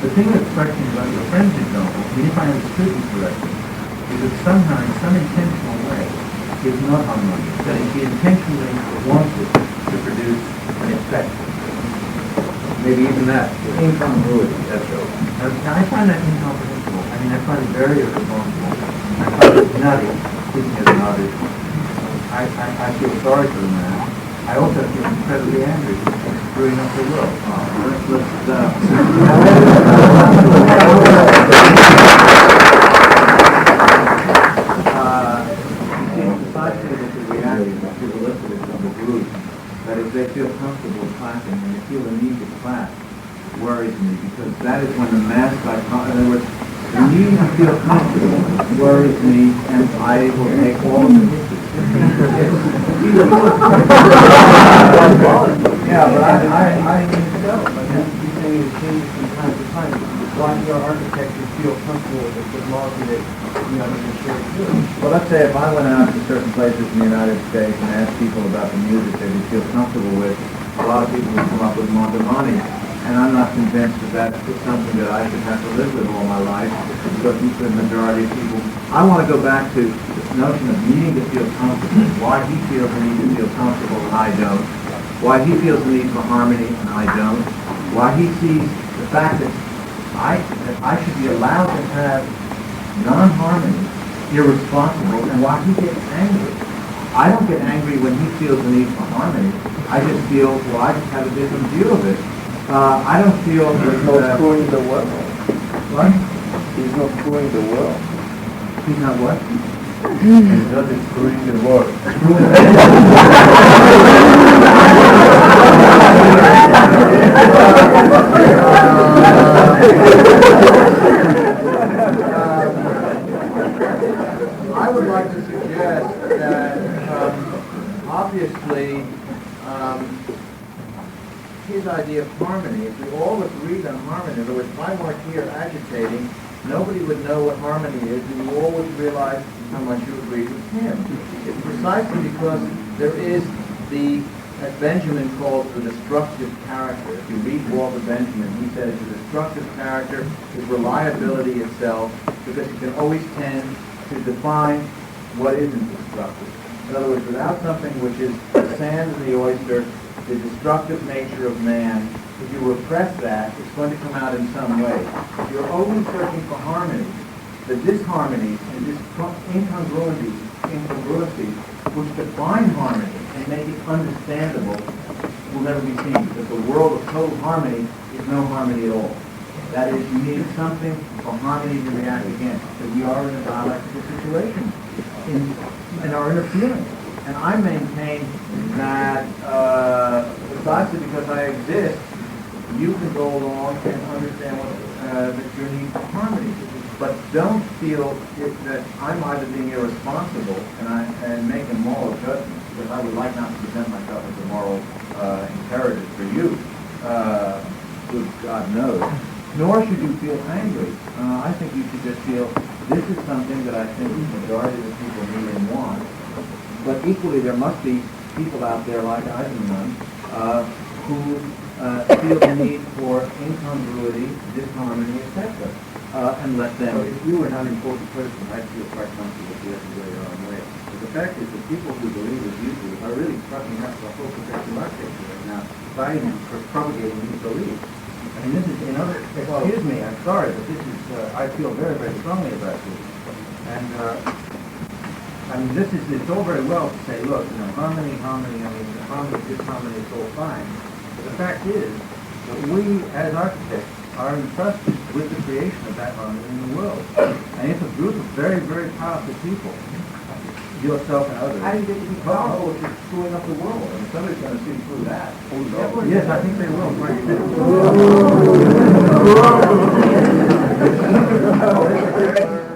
The thing that strikes me about your friend's example, if I understood you correctly, is that somehow, in some intentional way, it's not harmonious. That he intentionally wanted to produce an effect. Maybe even that. Incongruity, that's all. I find that incomprehensible. I mean, I find it very irresponsible. I find it nutty, speaking as an artist. I feel sorry for the man. I also feel incredibly angry for screwing up the world. Precisely with the reality that you've elicited from the group, that if they feel comfortable clapping and they feel the need to clap, worries me, because that is when the mass psychology, in other words, the need to feel comfortable worries me, and I will take all of the pictures. Yeah, but I need to go. But you're saying it changes from time to time. Why do your architecture feel comfortable with the quality that you share too? Well, let's say if I went out to certain places in the United States and asked people about the music they would feel comfortable with, a lot of people would come up with Mantovani. And I'm not convinced that that's something that I should have to live with all my life, because the majority of people, I want to go back to this notion of needing to feel comfortable, why he feels the need to feel comfortable and I don't, why he feels the need for harmony and I don't, why he sees the fact that I should be allowed to have non-harmony, irresponsible, and why he gets angry. I don't get angry when he feels the need for harmony. I just feel, well, I just have a different view of it. I don't feel he's not screwing the world. What? He's not screwing the world. He's not what? He's not screwing the world. I would like to suggest that obviously his idea of harmony, if we all agreed on harmony, in other words, if I weren't here agitating, nobody would know what harmony is, and you all would realize how much you agreed with him. It's precisely because there is as Benjamin calls the destructive character. If you read Walter Benjamin, he says the destructive character is reliability itself, because you can always tend to define what isn't destructive. In other words, without something which is the sand and the oyster, the destructive nature of man, if you repress that, it's going to come out in some way. If you're always searching for harmony, the disharmonies and incongruencies which define harmony and make it understandable will never be seen, because the world of total harmony is no harmony at all. That is, you need something for harmony to react against, because we are in a dialectical situation in our inner feelings. And I maintain that precisely because I exist, you can go along and understand that your need for harmony. But don't feel that I'm either being irresponsible and making moral judgments, because I would like not to present myself as a moral imperative for you, good God knows. Nor should you feel angry. I think you should just feel this is something that I think the majority of the people need and want. But equally, there must be people out there like Eisenman who feel the need for incongruity, disharmony, etc. And let them. So if you were not an important person, I'd feel quite comfortable if you have to go your own way. But the fact is that people who believe as you do are really fucking up the whole professional architecture right now, fighting for propagating these beliefs. I mean, this is another, excuse me, I'm sorry, but this is, I feel very, very strongly about this. And, I mean, it's all very well to say, look, harmony, disharmony is all fine. But the fact is that we, as architects, are entrusted with the creation of that harmony in the world. And if a group of very, very powerful people, yourself and others, How do you get to be powerful if you're screwing up the world? I mean, somebody's going to see through that. yes, I think they will. Quite a bit.